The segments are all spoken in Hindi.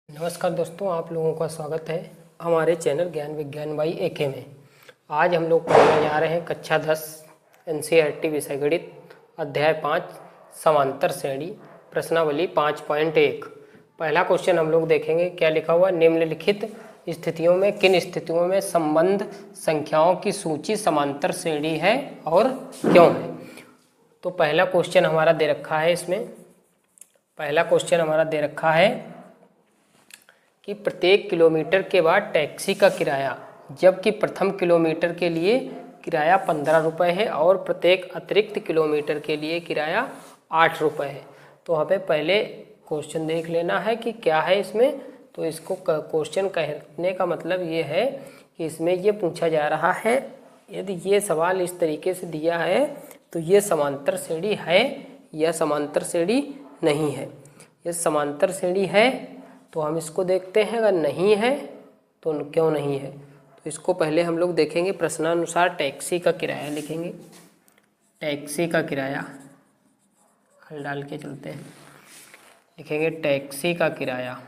नमस्कार दोस्तों, आप लोगों का स्वागत है हमारे चैनल ज्ञान विज्ञान बाई एके में। आज हम लोग पढ़ने जा रहे हैं कक्षा 10 एनसीईआरटी विषय गणित अध्याय 5 समांतर श्रेणी प्रश्नावली 5.1। पहला क्वेश्चन हम लोग देखेंगे। क्या लिखा हुआ? निम्नलिखित स्थितियों में किन स्थितियों में संबंध संख्याओं की सूची समांतर श्रेणी है और क्यों है? तो पहला क्वेश्चन हमारा दे रखा है। इसमें पहला क्वेश्चन हमारा दे रखा है कि प्रत्येक किलोमीटर के बाद टैक्सी का किराया, जबकि प्रथम किलोमीटर के लिए किराया 15 रुपये है और प्रत्येक अतिरिक्त किलोमीटर के लिए किराया 8 रुपये है। तो हमें पहले क्वेश्चन देख लेना है कि क्या है इसमें। तो इसको क्वेश्चन कहने का मतलब ये है कि इसमें ये पूछा जा रहा है, यदि ये सवाल इस तरीके से दिया है तो ये समांतर श्रेणी है या समांतर श्रेणी नहीं है। ये समांतर श्रेणी है तो हम इसको देखते हैं, अगर नहीं है तो क्यों नहीं है। तो इसको पहले हम लोग देखेंगे। प्रश्नानुसार टैक्सी का किराया लिखेंगे। टैक्सी का किराया हल डाल के चलते हैं, लिखेंगे टैक्सी का किराया।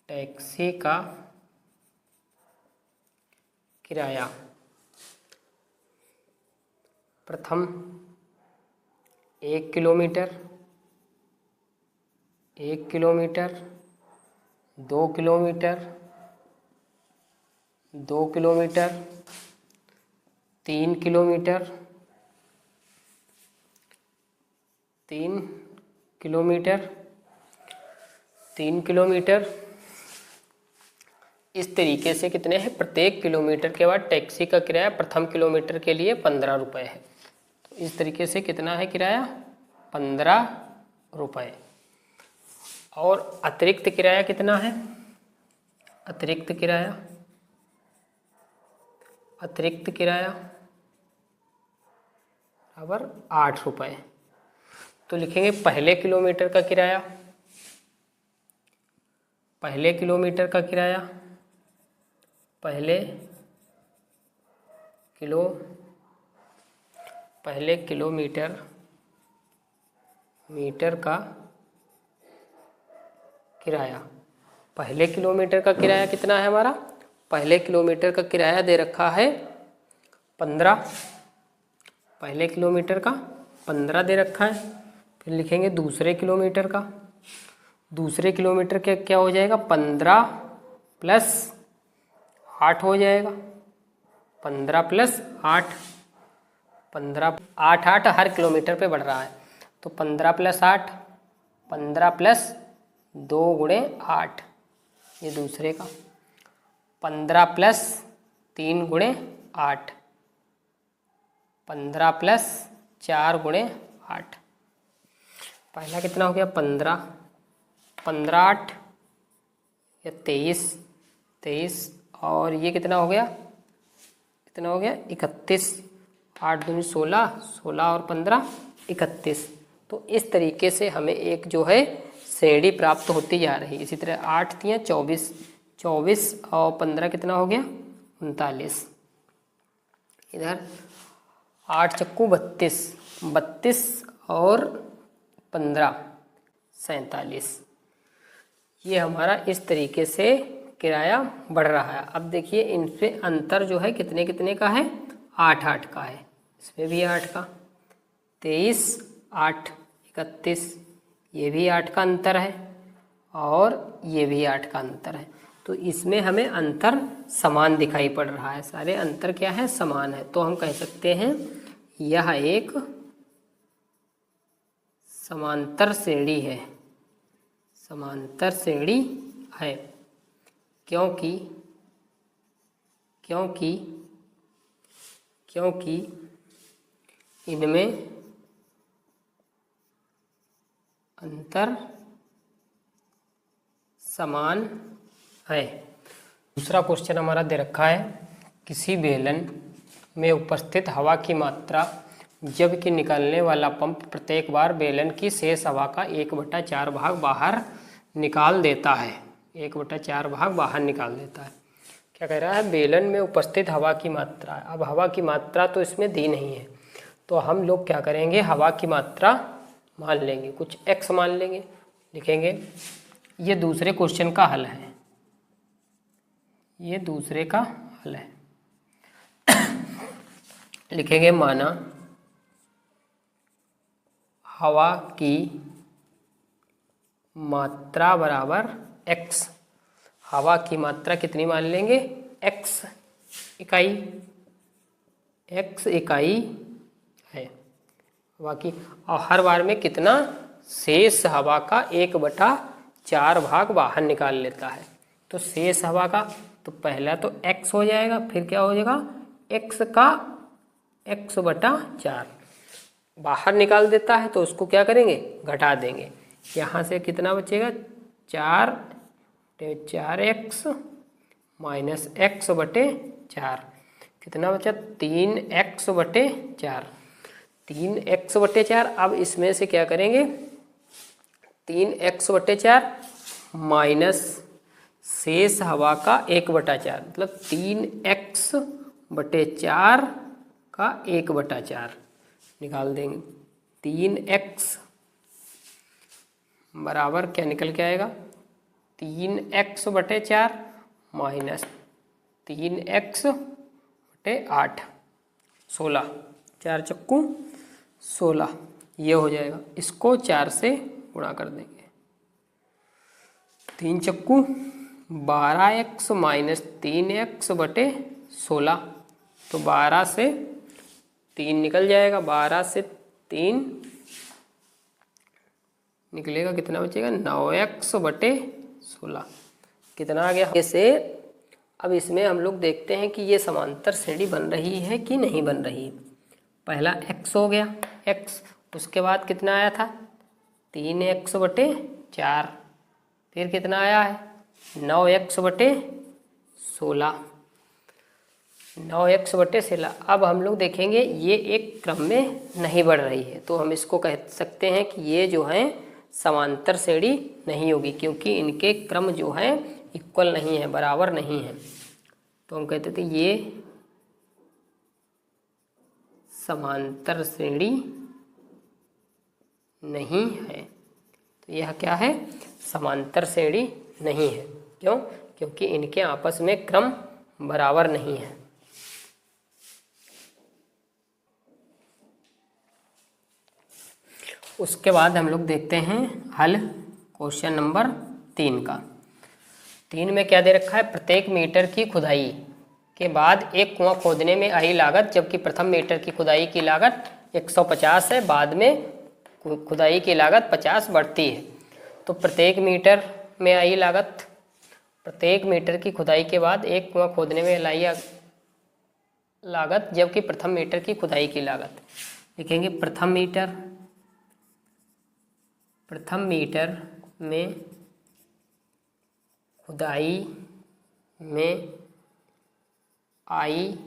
टैक्सी का किराया प्रथम 1 kilometre, 1 kilometre, 2 kilometre, 2 kilometre, 3 kilometre, 3 kilometre, 3 kilometre, इस तरीके से कितने हैं? प्रत्येक किलोमीटर के बाद टैक्सी का किराया प्रथम किलोमीटर के लिए 15 रुपये है। तो इस तरीके से कितना है किराया? 15 रुपये। और अतिरिक्त किराया कितना है? अतिरिक्त किराया बराबर 8 रुपये। तो लिखेंगे पहले किलोमीटर का किराया। पहले किलोमीटर का किराया, पहले किलोमीटर का किराया। पहले किलोमीटर का किराया कितना है हमारा? पहले किलोमीटर का किराया दे रखा है 15। पहले किलोमीटर का 15 दे रखा है। फिर लिखेंगे दूसरे किलोमीटर का। दूसरे किलोमीटर के क्या हो जाएगा? 15 प्लस 8 हो जाएगा। 15 प्लस 8, 8 हर किलोमीटर पे बढ़ रहा है। तो 15 प्लस 8, 15 प्लस 2 गुणे 8, ये दूसरे का। 15 प्लस 3 गुणे 8, 15 प्लस 4 गुणे 8। पहला कितना हो गया? 15, 15 8 या 23, और ये कितना हो गया? 31। 8 दूनी 16, 16 और 15 31। तो इस तरीके से हमें एक जो है श्रेणी प्राप्त होती जा रही है। इसी तरह 8 दिया 24, 24 और 15 कितना हो गया? 39। इधर 8 चक्कू 32, 32 और 15 47। ये हमारा इस तरीके से किराया बढ़ रहा है। अब देखिए इनसे अंतर जो है कितने कितने का है? 8 का है। इसमें भी 8 का, 23 8 31, ये भी 8 का अंतर है और ये भी 8 का अंतर है। तो इसमें हमें अंतर समान दिखाई पड़ रहा है। सारे अंतर क्या है? समान है। तो हम कह सकते हैं यह एक समांतर श्रेणी है। समांतर श्रेणी है क्योंकि इनमें अंतर समान है। दूसरा क्वेश्चन हमारा दे रखा है, किसी बेलन में उपस्थित हवा की मात्रा जबकि निकलने वाला पंप प्रत्येक बार बेलन की शेष हवा का 1/4 भाग बाहर निकाल देता है। 1/4 भाग बाहर निकाल देता है। क्या कह रहा है? बेलन में उपस्थित हवा की मात्रा। अब हवा की मात्रा तो इसमें दी नहीं है, तो हम लोग क्या करेंगे? हवा की मात्रा मान लेंगे, कुछ x मान लेंगे। लिखेंगे ये दूसरे क्वेश्चन का हल है, ये दूसरे का हल है। लिखेंगे माना हवा की मात्रा बराबर x। हवा की मात्रा कितनी मान लेंगे? x इकाई, x इकाई है हवा की। और हर बार में कितना? शेष हवा का 1/4 भाग बाहर निकाल लेता है। तो शेष हवा का तो पहला तो x हो जाएगा, फिर क्या हो जाएगा? x का x/4 बाहर निकाल देता है, तो उसको क्या करेंगे? घटा देंगे। यहाँ से कितना बचेगा? 4x माइनस x/4 कितना बचा? 3x/4। 3x/4। अब इसमें से क्या करेंगे? 3x/4 माइनस शेष हवा का 1/4, मतलब 3x/4 का 1/4 निकाल देंगे। 3x बराबर क्या निकल के आएगा? 3x/4 माइनस 3x/8, 16, 4 चक्कू 16, ये हो जाएगा। इसको 4 से गुणा कर देंगे। 3 चक्कू 12x माइनस 3x/16, तो 12 से 3 निकल जाएगा। 12 से 3 निकलेगा, कितना बचेगा? 9x/16। कितना आ गया? जैसे अब इसमें हम लोग देखते हैं कि ये समांतर श्रेणी बन रही है कि नहीं बन रही है। पहला x हो गया, x। उसके बाद कितना आया था? 3x/4। फिर कितना आया है? 9x/16, 9x/16। अब हम लोग देखेंगे ये एक क्रम में नहीं बढ़ रही है, तो हम इसको कह सकते हैं कि ये जो है समांतर श्रेणी नहीं होगी, क्योंकि इनके क्रम जो है इक्वल नहीं है, बराबर नहीं है। तो हम कहते थे ये समांतर श्रेणी नहीं है। तो यह क्या है? समांतर श्रेणी नहीं है। क्यों? क्योंकि इनके आपस में क्रम बराबर नहीं है। उसके बाद हम लोग देखते हैं हल क्वेश्चन नंबर 3 का। 3 में क्या दे रखा है? प्रत्येक मीटर की खुदाई के बाद एक कुआं खोदने में आई लागत, जबकि प्रथम मीटर की खुदाई की लागत 150 है, बाद में खुदाई की लागत 50 बढ़ती है। तो प्रत्येक मीटर में आई लागत, प्रत्येक मीटर की खुदाई के बाद एक कुआं खोदने में लाई लागत, जबकि प्रथम मीटर की खुदाई की लागत। लिखेंगे प्रथम मीटर में खुदाई में आई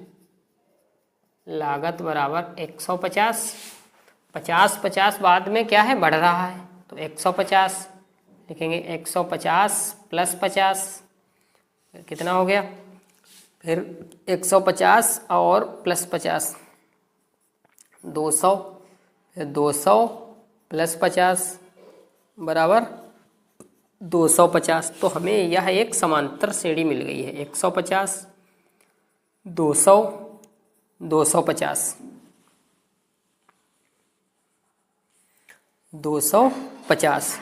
लागत बराबर 150। 50 बाद में क्या है? बढ़ रहा है, तो 150 लिखेंगे। 150 प्लस 50 कितना हो गया? फिर 150 और प्लस 50 200, फिर 200 प्लस 50 बराबर 250। तो हमें यह एक समांतर श्रेणी मिल गई है। 150, 200, 250, 250।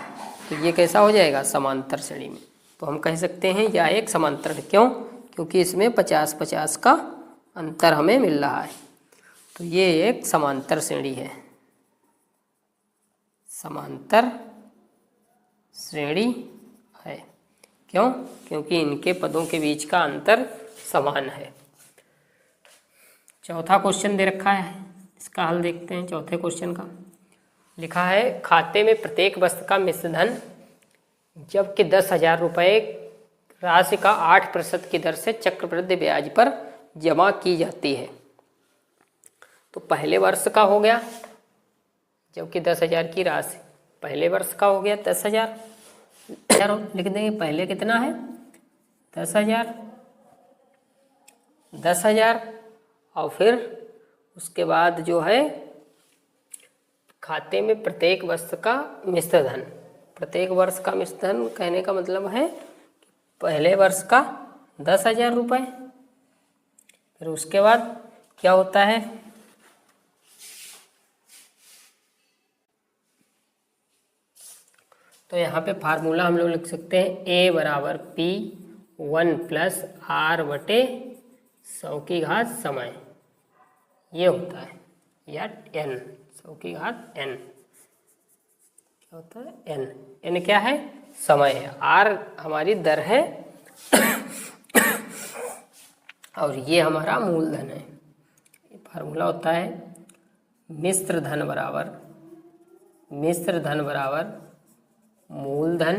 तो ये कैसा हो जाएगा? समांतर श्रेणी में। तो हम कह सकते हैं यह एक समांतर है। क्यों? क्योंकि इसमें 50-50 का अंतर हमें मिल रहा है। तो ये एक समांतर श्रेणी है, समांतर श्रेणी है। क्यों? क्योंकि इनके पदों के बीच का अंतर समान है। चौथा क्वेश्चन दे रखा है, इसका हल देखते हैं। चौथे क्वेश्चन का लिखा है खाते में प्रत्येक वस्तु का मिश्र धन जबकि 10,000 रुपये राशि का 8% की दर से चक्रवृद्धि ब्याज पर जमा की जाती है। तो पहले वर्ष का हो गया, जबकि 10,000 की राशि पहले वर्ष का हो गया 10,000। लिख देंगे पहले कितना है? 10,000, 10,000। और फिर उसके बाद जो है खाते में प्रत्येक वस्तु का मिश्र धन, प्रत्येक वर्ष का मिश्रधन कहने का मतलब है पहले वर्ष का 10,000 रुपये, फिर उसके बाद क्या होता है, तो यहाँ पे फार्मूला हम लोग लिख सकते हैं A बराबर P1 प्लस R/100 समय, ये होता है, या n 100 n क्या होता है, n क्या है, समय है, r हमारी दर है और ये हमारा मूलधन है। ये फार्मूला होता है मिश्र धन बराबर मूलधन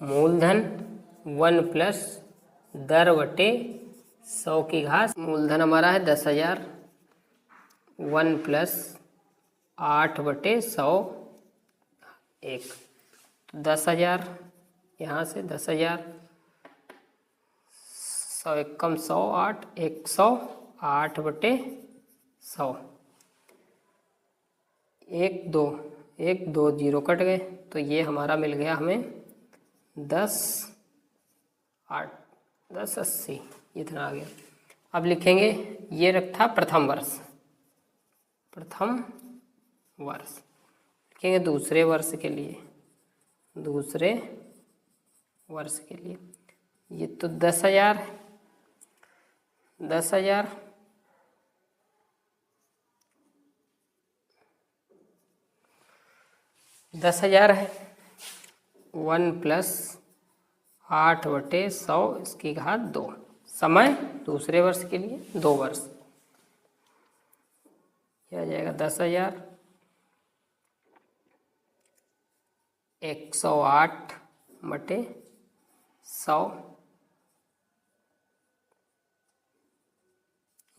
1 प्लस दर बटे 100, मूलधन हमारा है 10,000, 1 प्लस 8/100 1, 10,000, यहाँ से 10,000, 100 एक कम 100 8, 108/100, 1 2 जीरो कट गए, तो ये हमारा मिल गया हमें 10/80 इतना आ गया। अब लिखेंगे, ये रखा प्रथम वर्ष, लिखेंगे दूसरे वर्ष के लिए, ये तो 10,000 है, 10,000 है, 1 प्लस 8/100 समय दूसरे वर्ष के लिए 2 वर्ष, यह आ जाएगा 10,000, 108/100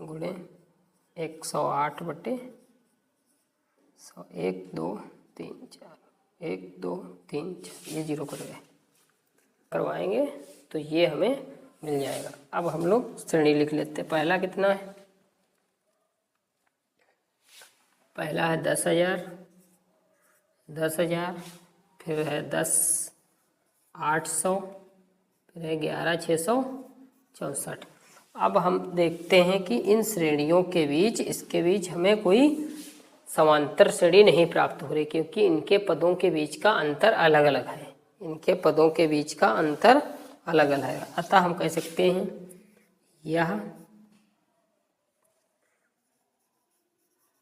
गुणे 108/100, 1 2 3 4, 1 2 3 4, ये जीरो कट गए, करवाएंगे तो ये हमें मिल जाएगा। अब हम लोग श्रेणी लिख लेते हैं। पहला कितना है, पहला है 10,000, फिर है 10,800, फिर है 11,664। अब हम देखते हैं कि इन श्रेणियों के बीच, इसके बीच हमें कोई समांतर श्रेणी नहीं प्राप्त हो रही, क्योंकि इनके पदों के बीच का अंतर अलग अलग है, अतः हम कह सकते हैं यह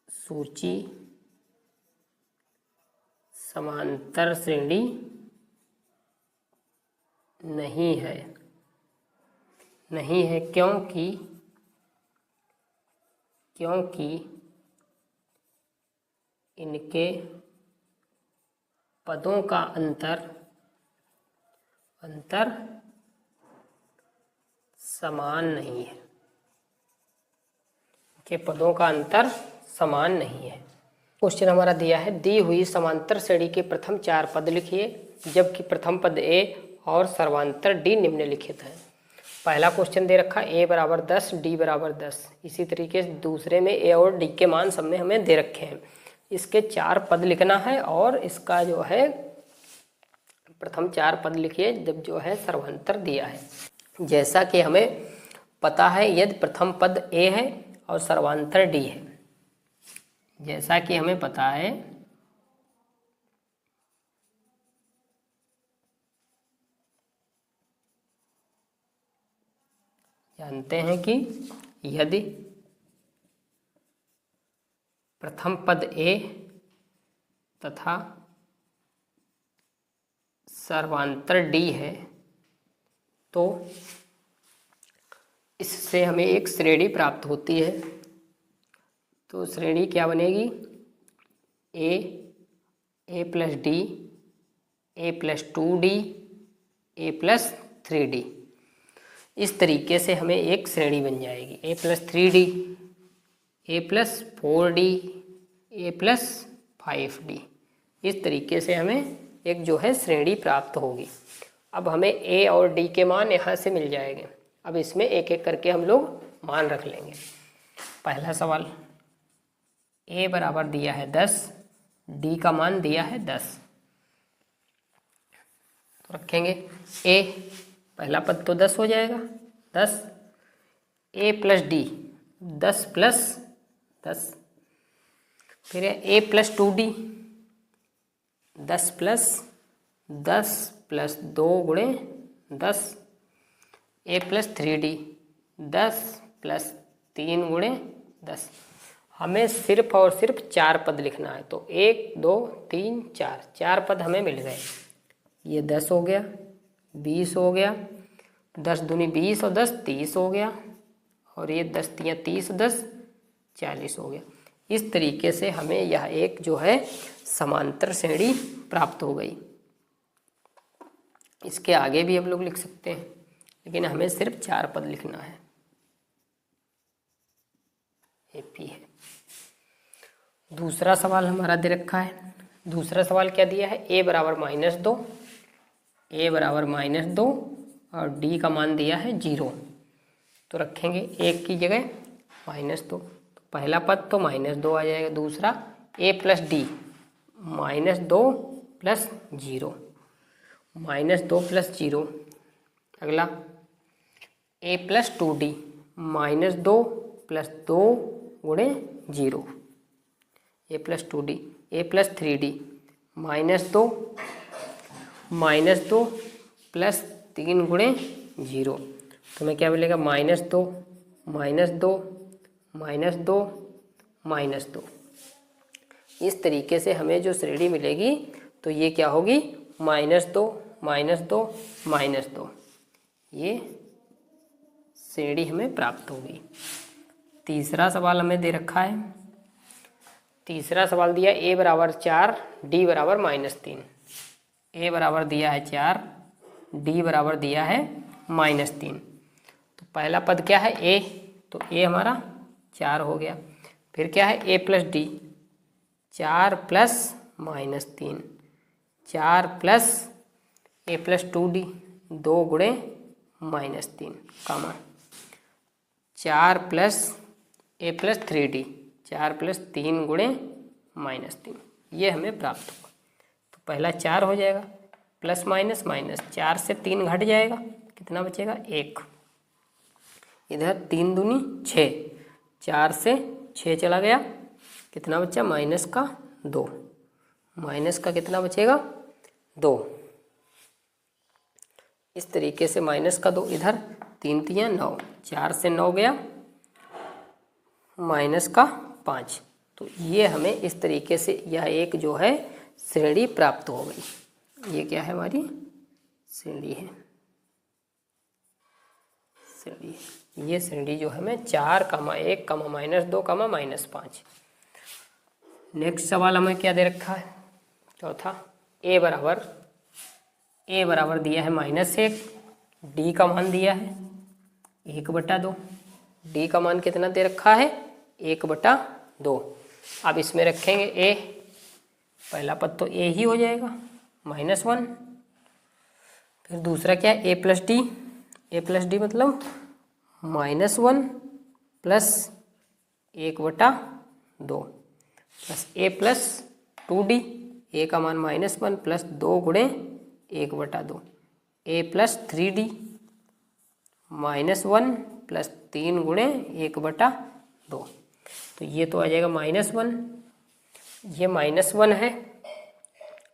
सूची समांतर श्रेणी नहीं है, क्योंकि इनके पदों का अंतर समान नहीं है, क्वेश्चन हमारा दिया है, दी हुई समांतर श्रेणी के प्रथम 4 पद लिखिए, जबकि प्रथम पद A और सर्वांतर D निम्नलिखित है। पहला क्वेश्चन दे रखा A बराबर 10, D बराबर 10। इसी तरीके से दूसरे में A और D के मान सब में हमें दे रखे हैं। इसके 4 पद लिखना है और इसका जो है प्रथम 4 पद लिखिए जब जो है सर्वांतर दिया है। जैसा कि हमें पता है यदि प्रथम पद A है और सर्वांतर D है, जैसा कि हमें पता है जानते हैं कि यदि प्रथम पद A तथा सर्वांतर D है तो इससे हमें एक श्रेणी प्राप्त होती है। तो श्रेणी क्या बनेगी, A plus D, A plus 2D, A plus 3D। इस तरीके से हमें एक श्रेणी बन जाएगी, A plus 3D, A plus 4D, A plus 5D। इस तरीके से हमें एक जो है श्रेणी प्राप्त होगी। अब हमें A और D के मान यहाँ से मिल जाएंगे। अब इसमें एक एक करके हम लोग मान रख लेंगे। पहला सवाल, A बराबर दिया है 10, D का मान दिया है 10। तो रखेंगे ए, पहला पद तो 10 हो जाएगा, 10 ए प्लस डी, 10 प्लस 10, फिर है ए प्लस 2D, 10 प्लस 10 प्लस 2 गुणे 10, ए प्लस 3D, 10 प्लस 3 गुणे 10। हमें सिर्फ और सिर्फ 4 पद लिखना है, तो 1 2 3 4, 4 पद हमें मिल गए। ये 10 हो गया, 20 हो गया, 10 दूनी 20 और 10 30 हो गया, और ये 10 तियाँ 30, 10 40 हो गया। इस तरीके से हमें यह एक जो है समांतर श्रेणी प्राप्त हो गई। इसके आगे भी हम लोग लिख सकते हैं, लेकिन हमें सिर्फ 4 पद लिखना है। एपी है। दूसरा सवाल हमारा दे रखा है। दूसरा सवाल क्या दिया है, ए बराबर -2, ए बराबर -2 और डी का मान दिया है 0। तो रखेंगे 1 की जगह -2, तो पहला पद तो -2 आ जाएगा। दूसरा ए प्लस डी, -2 प्लस 0, -2 प्लस 0। अगला ए प्लस 2D, -2 प्लस 2 गुणे 0, ए प्लस 2D, ए प्लस 3D, -2 प्लस 3 गुणे 0। तो हमें क्या मिलेगा, -2 -2 -2 -2। इस तरीके से हमें जो श्रेणी मिलेगी तो ये क्या होगी, -2 -2 -2, ये श्रेणी हमें प्राप्त होगी। तीसरा सवाल हमें दे रखा है। तीसरा सवाल दिया ए बराबर 4, डी बराबर -3। ए बराबर दिया है 4, डी बराबर दिया है -3। तो पहला पद क्या है, ए, तो ए हमारा 4 हो गया। फिर क्या है, ए प्लस डी, 4 प्लस -3, 4 प्लस ए प्लस 2D, 2 गुणे -3, कामा 4 प्लस ए प्लस 3D, 4 प्लस 3 गुणे -3, ये हमें प्राप्त होगा। तो पहला 4 हो जाएगा, प्लस माइनस माइनस, 4 से 3 घट जाएगा, कितना बचेगा 1। इधर 3 दूनी 6, 4 से 6 चला गया, कितना बचा -2, माइनस का कितना बचेगा 2। इस तरीके से -2, इधर 3 तियाँ 9, 4 से 9 गया, -5। तो ये हमें इस तरीके से यह एक जो है श्रेणी प्राप्त हो गई। ये क्या है, हमारी श्रेणी है, श्रेणी। ये श्रेणी जो हमें 4, -1, -2, -5। नेक्स्ट सवाल हमें क्या दे रखा है, चौथा, ए बराबर दिया है -1, डी का मान दिया है 1/2। डी का मान कितना दे रखा है, 1/2। अब इसमें रखेंगे ए, पहला पद तो ए ही हो जाएगा, -1। फिर दूसरा क्या है, ए प्लस डी, ए प्लस डी मतलब -1 प्लस 1/2 प्लस ए प्लस 2D, ए का मान -1 प्लस 2 गुणे 1/2, ए प्लस 3D, -1 प्लस 3 गुणे 1/2। तो ये तो आ जाएगा -1, ये -1 है,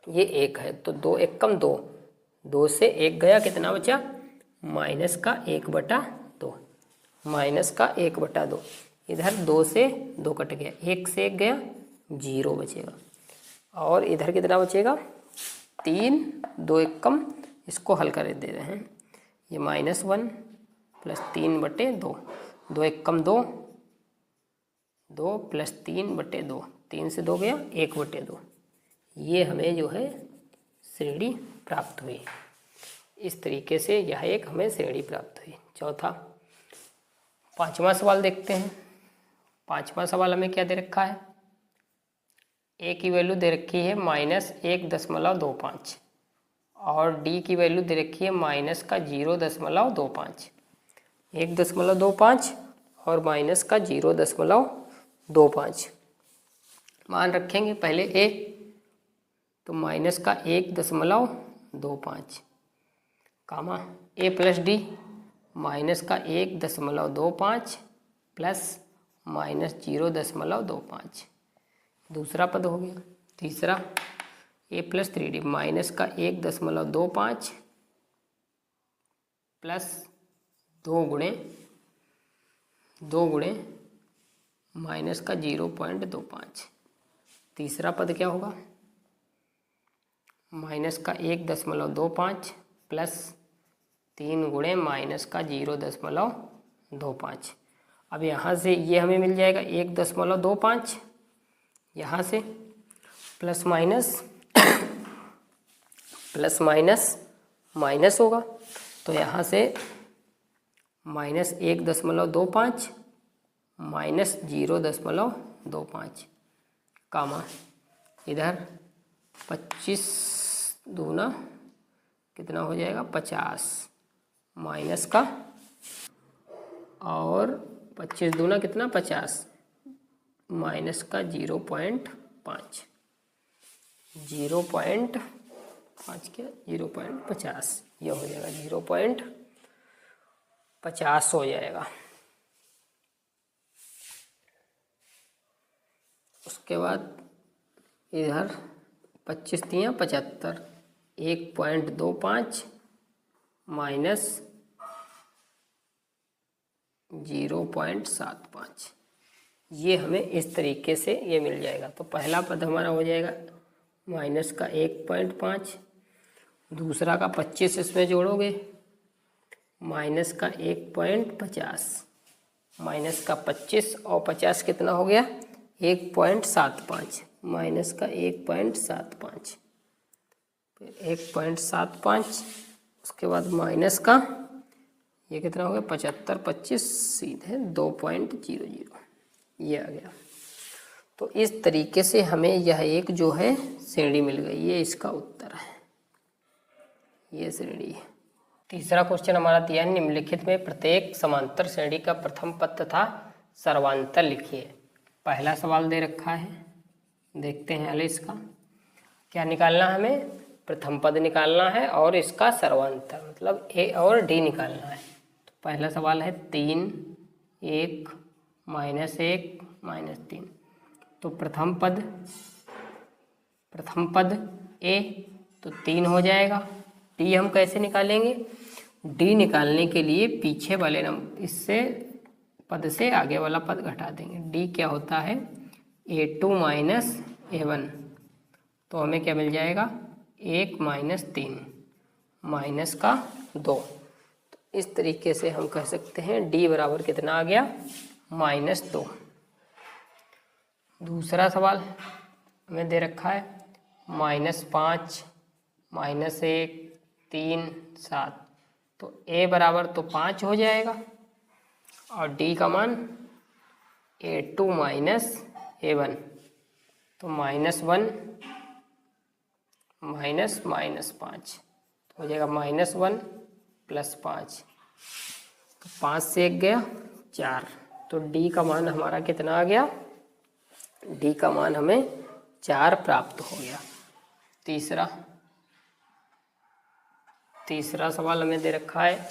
ये 1 है, तो 2 1 कम 2, 2 से 1 गया, कितना बचा -1/2, -1/2। इधर 2 से 2 कट गया, 1 से 1 गया, 0 बचेगा। और इधर कितना बचेगा 3, 2 1 कम, इसको हल कर दे रहे हैं, ये -1 प्लस 3/2, 2 1 कम 2, 2 प्लस 3/2, 3 से 2 गया, 1/2। ये हमें जो है श्रेणी प्राप्त हुई। इस तरीके से यह एक हमें श्रेणी प्राप्त हुई। चौथा, पांचवा सवाल देखते हैं। पांचवा सवाल हमें क्या दे रखा है, ए की वैल्यू दे रखी है -1.25 और डी की वैल्यू दे रखी है -0.25, 1.25 और -0.25। मान रखेंगे पहले ए, तो -1.25, कामा ए प्लस डी माइनस का 1.25 प्लस माइनस 0.25 दूसरा पद हो गया। तीसरा ए प्लस 3D माइनस का 1.25 प्लस 2 गुणे माइनस का 0.25। तीसरा पद क्या होगा? माइनस का 1.25 प्लस 3 गुणे माइनस का 0.25। अब यहाँ से ये हमें मिल जाएगा 1.25, यहाँ से प्लस माइनस होगा, तो यहाँ से माइनस 1.25 माइनस 0.25 कामा इधर 25 दूना कितना हो जाएगा 50 माइनस का, और 25 दूना कितना 50 माइनस का 0.5 क्या 0.50 यह हो जाएगा 0.50 हो जाएगा। उसके बाद इधर 25 तियाँ 75 1.25 माइनस 0.75 ये हमें इस तरीके से ये मिल जाएगा। तो पहला पद हमारा हो जाएगा माइनस का 1.5, दूसरा का 25 इसमें जोड़ोगे माइनस का 1.50 माइनस का 25 और 50 कितना हो गया 1.75 माइनस का 1.75 फिर 1.75 उसके बाद माइनस का ये कितना हो गया 75 25 सीधे 2.00 ये आ गया। तो इस तरीके से हमें यह एक जो है श्रेणी मिल गई, ये इसका उत्तर है, ये श्रेणी है। तीसरा क्वेश्चन हमारा दिया है निम्नलिखित में प्रत्येक समांतर श्रेणी का प्रथम पद तथा सर्वांतर लिखिए। पहला सवाल दे रखा है, देखते हैं पहले इसका क्या निकालना है, हमें प्रथम पद निकालना है और इसका सर्वांतर मतलब ए और डी निकालना है। तो पहला सवाल है 3 1 -1 -3, तो प्रथम पद ए तो 3 हो जाएगा। डी हम कैसे निकालेंगे? डी निकालने के लिए पीछे वाले नंबर इससे पद से आगे वाला पद घटा देंगे। डी क्या होता है A2 - A1, तो हमें क्या मिल जाएगा 1 - 3 माइनस का 2। तो इस तरीके से हम कह सकते हैं डी बराबर कितना आ गया -2। दूसरा सवाल हमें दे रखा है -5 -1 3 7, तो ए बराबर तो 5 हो जाएगा और डी का मान A2 - A1, तो -1 -5 तो हो जाएगा -1 + 5, तो 5 से 1 गया 4, तो डी का मान हमारा कितना आ गया? डी का मान हमें 4 प्राप्त हो गया। तीसरा सवाल हमें दे रखा है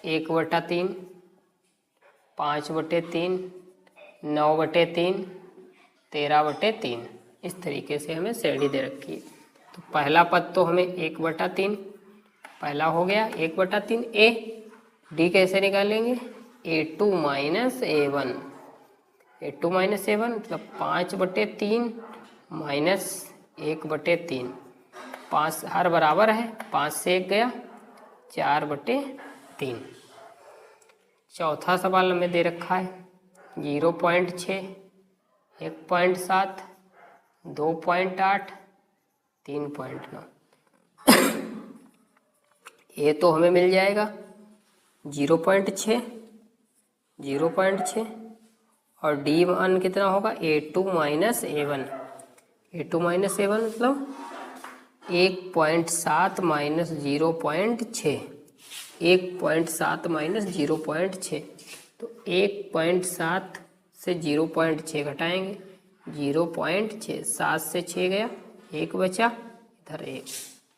1/3 5/3 9/3 13/3, इस तरीके से हमें श्रेणी दे रखी है। तो पहला पद तो हमें 1/3 पहला हो गया 1/3 ए। डी कैसे निकालेंगे? A2 - A1, A2 - A1 मतलब 5/3 माइनस 1/3, 5 हर बराबर है, 5 से 1 गया 4/3। चौथा सवाल हमें दे रखा है 0.6 1.7 2.8 3.9, ये तो हमें मिल जाएगा 0.6 और डी मान कितना होगा A2 - A1, A2 - A1 मतलब 1.7 - 0.6 1.7 - 0.6, तो 1.7 से 0.6 घटाएंगे 0.6, 7 से 6 गया 1 बचा, इधर 1,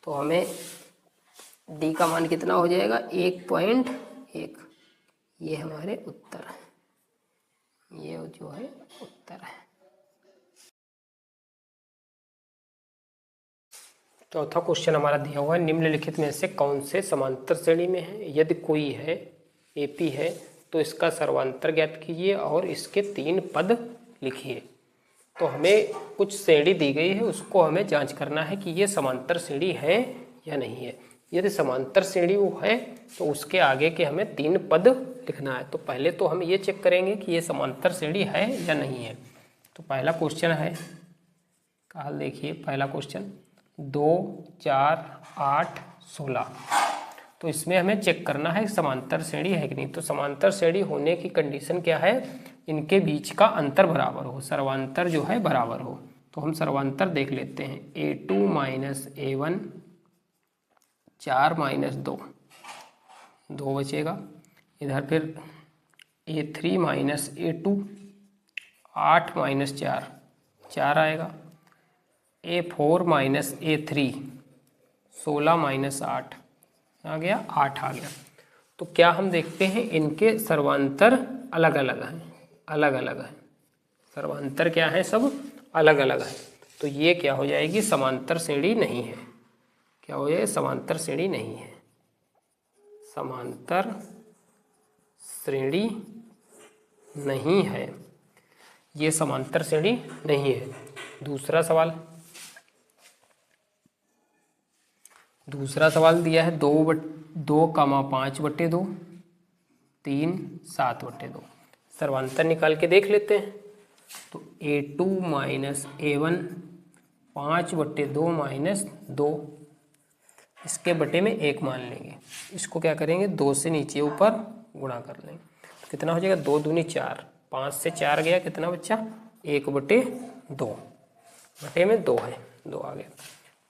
तो हमें डी का मान कितना हो जाएगा 1.1। ये हमारे उत्तर है, ये जो है उत्तर है। चौथा क्वेश्चन हमारा दिया हुआ है, निम्नलिखित में से कौन से समांतर श्रेणी में है? यदि कोई है एपी है तो इसका सर्वांतर ज्ञात कीजिए और इसके 3 पद लिखिए। तो हमें कुछ श्रेणी दी गई है, उसको हमें जांच करना है कि ये समांतर श्रेणी है या नहीं है। यदि समांतर श्रेणी वो है तो उसके आगे के हमें 3 पद लिखना है। तो पहले तो हम ये चेक करेंगे कि ये समांतर श्रेणी है या नहीं है। तो पहला क्वेश्चन है, कहा देखिए पहला क्वेश्चन 2, 4, 8, 16। तो इसमें हमें चेक करना है समांतर श्रेणी है कि नहीं। तो समांतर श्रेणी होने की कंडीशन क्या है? इनके बीच का अंतर बराबर हो, सर्वांतर जो है बराबर हो। तो हम सर्वांतर देख लेते हैं, A2 माइनस A1 4 माइनस 2, 2 बचेगा। इधर फिर A3 माइनस A2 8 माइनस 4, 4 आएगा। A4 माइनस A3 16 माइनस 8 आ गया, 8 आ गया। तो क्या हम देखते हैं इनके सर्वांतर अलग अलग हैं, अलग अलग हैं। सर्वांतर क्या है? सब अलग अलग है। तो ये क्या हो जाएगी? समांतर श्रेणी नहीं है। क्या हो जाएगा? समांतर श्रेणी नहीं है, समांतर श्रेणी नहीं है, ये समांतर श्रेणी नहीं है। दूसरा सवाल दिया है 2,5/2, 3 7/2। सर्वांतर निकाल के देख लेते हैं। तो A2 माइनस A1 5/2 माइनस 2, इसके बटे में 1 मान लेंगे। इसको क्या करेंगे? 2 से नीचे ऊपर गुणा कर लेंगे। तो कितना हो जाएगा? 2 दूनी 4, 5 से 4 गया, कितना बच्चा? 1/2, बटे में 2 है, 2 आ गया।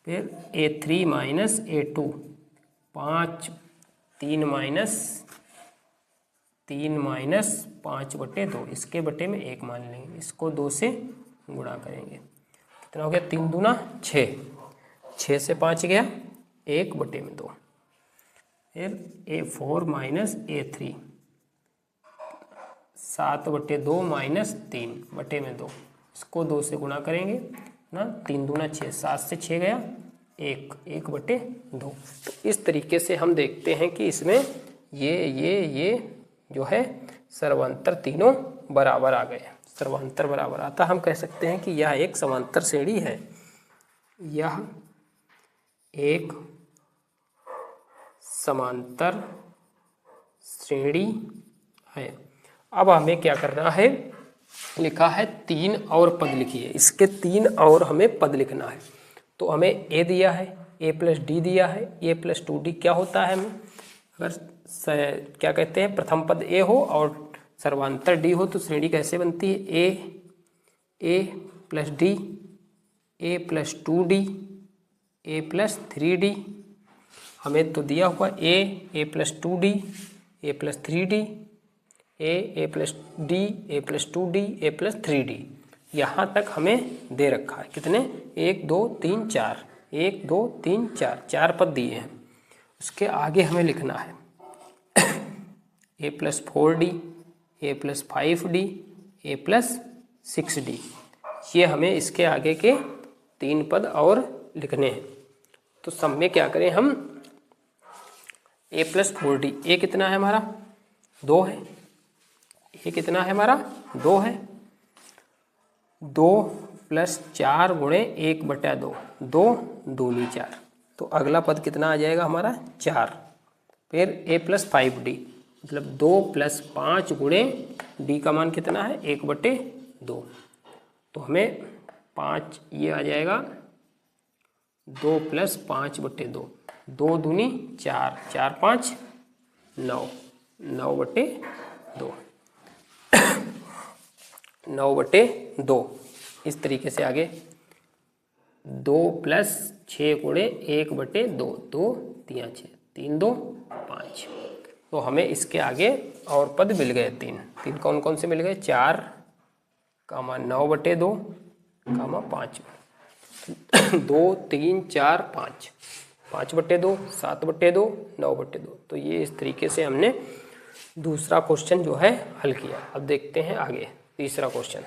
फिर A3 माइनस A2 5, 3 माइनस 5/2, इसके बटे में 1 मान लेंगे। इसको 2 से गुणा करेंगे, कितना हो गया? 3 दूना 6, 6 से 5 गया, 1/2। फिर A4 माइनस A3 7/2 माइनस 3/2, इसको 2 से गुणा करेंगे ना, 3 दूना 6, 7 से 6 गया, 1/2। तो इस तरीके से हम देखते हैं कि इसमें ये जो है सर्वांतर तीनों बराबर आ गए। सर्वांतर बराबर आता, हम कह सकते हैं कि यह एक समांतर श्रेणी है, यह एक समांतर श्रेणी है। अब हमें क्या करना है? लिखा है 3 और पद लिखिए, इसके 3 और हमें पद लिखना है। तो हमें A दिया है, A प्लस D दिया है, A प्लस 2D क्या होता है? हमें अगर क्या कहते हैं, प्रथम पद A हो और सर्वांतर D हो तो श्रेणी कैसे बनती है? A plus D, A plus 2D, A plus 3D। हमें तो दिया हुआ A plus 2D, A plus 3D, A plus D, A plus 2D, A plus 3D। यहाँ तक हमें दे रखा है। कितने? 1 2 3 4, 1 2 3 4, 4 पद दिए हैं। उसके आगे हमें लिखना है A plus 4D, A plus 5D, A plus 6D। ये हमें इसके आगे के 3 पद और लिखने हैं। तो सब में क्या करें हम? A प्लस 4D, A कितना है हमारा? 2 है। ये कितना है हमारा? 2 है। 2 प्लस 4 गुणे 1/2, 2 दूनी 4। तो अगला पद कितना आ जाएगा हमारा? 4। फिर A प्लस 5D, मतलब 2 प्लस 5 गुणे D का मान कितना है? 1/2। तो हमें 5 ये आ जाएगा 2 प्लस 5/2, 2 दूनी 4, 4 5 9, 9/2, 9/2। इस तरीके से आगे 2 प्लस 6 गुणे 1/2, 2 3 6, 3 2 5। तो हमें इसके आगे और पद मिल गए 3 कौन कौन से मिल गए? 4, 9/2, 5, 2 3 4 5। 5/2, 7/2, 9/2। तो ये इस तरीके से हमने दूसरा क्वेश्चन जो है हल किया। अब देखते हैं आगे तीसरा क्वेश्चन।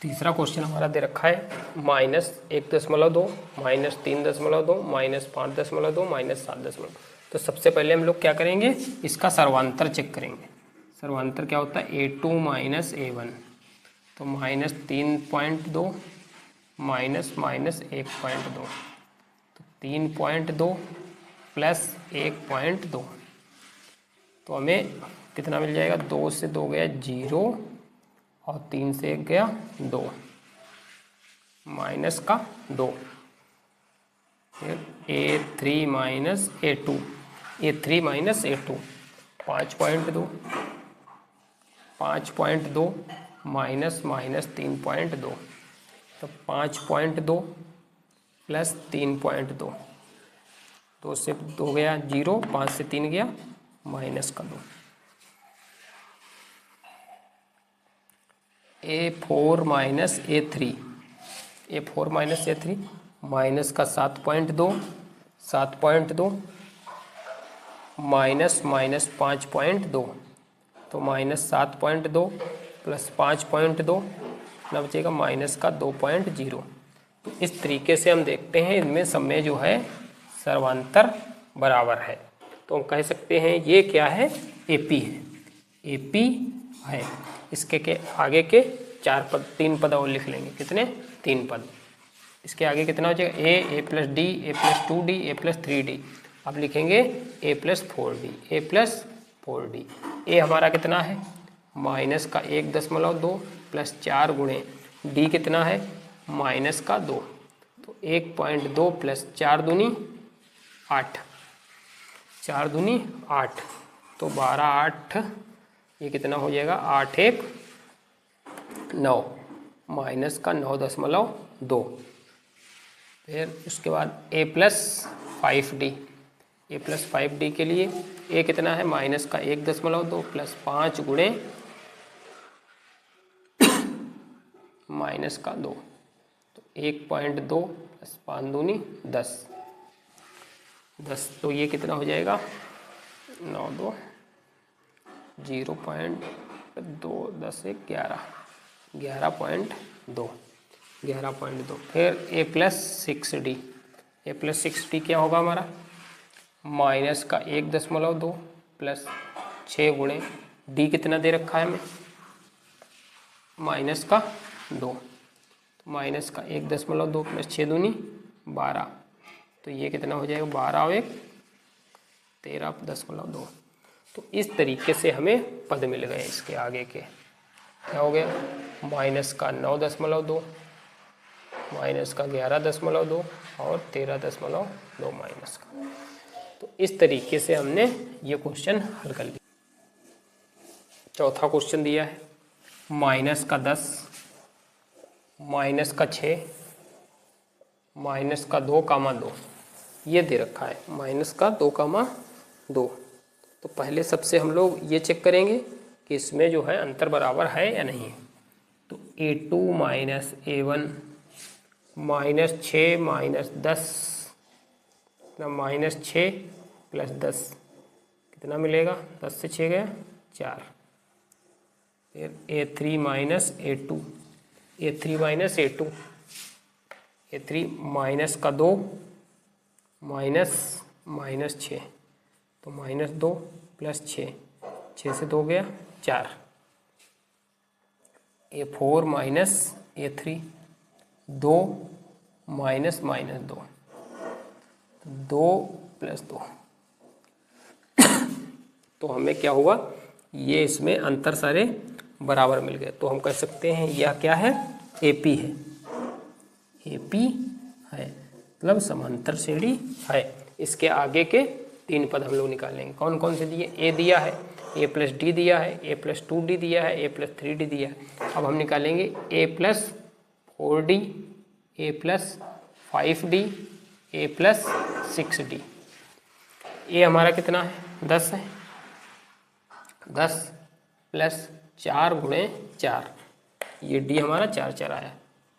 तीसरा क्वेश्चन हमारा दे रखा है -1.2, -3.2, -5.2, -7.2। तो सबसे पहले हम लोग क्या करेंगे, इसका सर्वांतर चेक करेंगे। सर्वांतर क्या होता है, A2 - A1। तो -3.2 -1.2, तो 3.2 प्लस 1.2, तो हमें कितना मिल जाएगा, 2 से 2 गया 0 और 3 से 1 गया 2, माइनस का 2। फिर A3 - A2, A3 - A2 5.2, 5.2 minus 3.2, तो 5.2 प्लस 3.2, 2 से 2 गया 0, 5 से 3 गया माइनस का 2। A4 - A3, A4 - A3 minus का 7.2, 7.2 माइनस 5.2, तो -7.2 प्लस 5.2 ना बचेगा माइनस का 2.0। तो इस तरीके से हम देखते हैं इनमें सब में जो है सर्वांतर बराबर है। तो हम कह सकते हैं ये क्या है, AP है, AP है। इसके आगे के 3 पद और लिख लेंगे। कितने, 3 पद। इसके आगे कितना हो जाएगा, A+D, A+2D, A+3D। अब लिखेंगे A+4D, A+4D। A हमारा कितना है, माइनस का 1.2 प्लस 4 गुणे D कितना है, माइनस का 2, तो 1.2 प्लस 4 दूनी 8, 4 दूनी 8, तो 12 8, ये कितना हो जाएगा, 8 1 9, माइनस का 9.2। फिर उसके बाद A+5D, A+5D के लिए A कितना है, माइनस का 1.2 प्लस 5 गुणे माइनस का 2, तो 1.2 प्लस 5 दूनी 10, 10, तो ये कितना हो जाएगा, 9 2 0.2 10 1 11, 11.2, 11.2। फिर A+6D, A+6D क्या होगा हमारा, माइनस का 1.2 प्लस 6 गुणे D कितना दे रखा है हमें, माइनस का 2, तो माइनस का 1.2 प्लस 6 दूनी 12, तो ये कितना हो जाएगा, 12 और 1 13.2। तो इस तरीके से हमें पद मिल गए। इसके आगे के क्या हो गया, माइनस का 9.2, माइनस का 11.2 और 13.2 माइनस का। तो इस तरीके से हमने ये क्वेश्चन हल कर लिया। चौथा क्वेश्चन दिया है माइनस का 10, माइनस का 6, माइनस का 2, 2, ये दे रखा है, माइनस का 2, 2। तो पहले सबसे हम लोग ये चेक करेंगे कि इसमें जो है अंतर बराबर है या नहीं। तो A2 - A1 -6 -10 प्लस 10 कितना मिलेगा, 10 से 6 गया 4। फिर A3 - A2, A3 - A2, A3 minus का 2 -6, तो -2 प्लस 6, 6 से 2 गया 4। A4 - A3 2 -2, 2 प्लस 2, तो हमें क्या हुआ, ये इसमें अंतर सारे बराबर मिल गए। तो हम कह सकते हैं यह क्या है, AP है, AP है, मतलब समांतर श्रेणी है। इसके आगे के 3 पद हम लोग निकालेंगे। कौन कौन से दिए, A दिया है, A+D दिया है, A+2D दिया है, A+3D दिया है। अब हम निकालेंगे A+4D, A+5D, A+6D। ए हमारा कितना है 10 है, 10 प्लस 4 गुणे 4, ये डी हमारा 4 4 आया,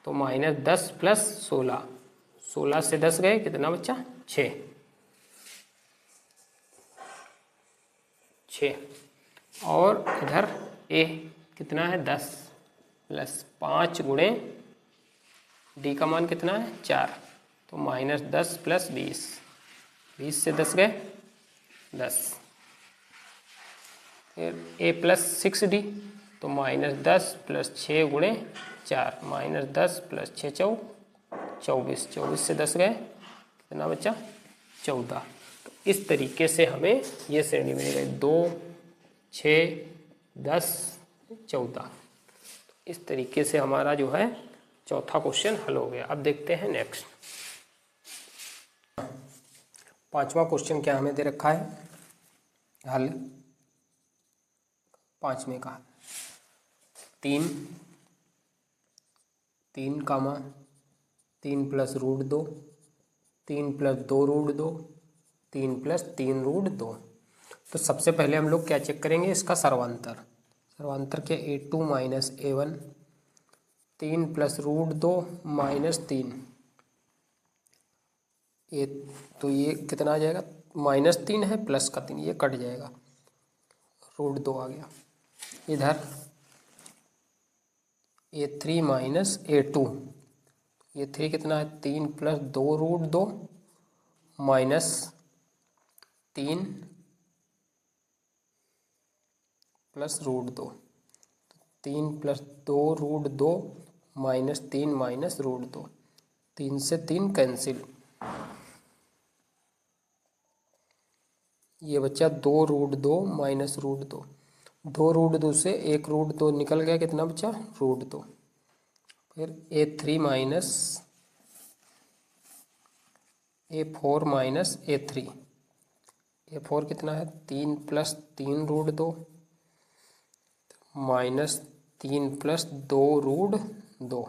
तो -10 प्लस 16, 16 से 10 गए कितना बच्चा 6, 6 और इधर ए कितना है 10 प्लस 5 गुणे डी का मान कितना है 4, तो -10 प्लस 20, 20 से 10 गए 10, फिर ए प्लस 6D, तो -10 प्लस 6 गुणे 4, -10 प्लस 6 24, 24 से 10 गए कितना बच्चा 14। तो इस तरीके से हमें ये श्रेणी मिल गई 2 6 10 14। इस तरीके से हमारा जो है चौथा क्वेश्चन हल हो गया। अब देखते हैं नेक्स्ट। पांचवा क्वेश्चन क्या हमें दे रखा है हल, पांचवें का 3 कामा 3 प्लस √2, 3 प्लस 2 √2, 3 प्लस 3 √2। तो सबसे पहले हम लोग क्या चेक करेंगे इसका सर्वांतर, सर्वांतर क्या a2 minus a1, 3 plus √2 minus 3, ये तो ये कितना आ जाएगा -3 है प्लस का 3, ये कट जाएगा, √2 आ गया। इधर a3 माइनस a2, ये 3 कितना है 3 plus 2 √2 minus 3 plus √2, 3 plus 2 √2 minus 3 minus √2, 3 से 3 कैंसिल, ये बच्चा 2 √2 माइनस √2, 2 √2 से 1 √2 निकल गया, कितना बच्चा √2। फिर a3 minus a4 minus a3, a4 कितना है 3 प्लस 3 √2 माइनस 3 प्लस 2 √2,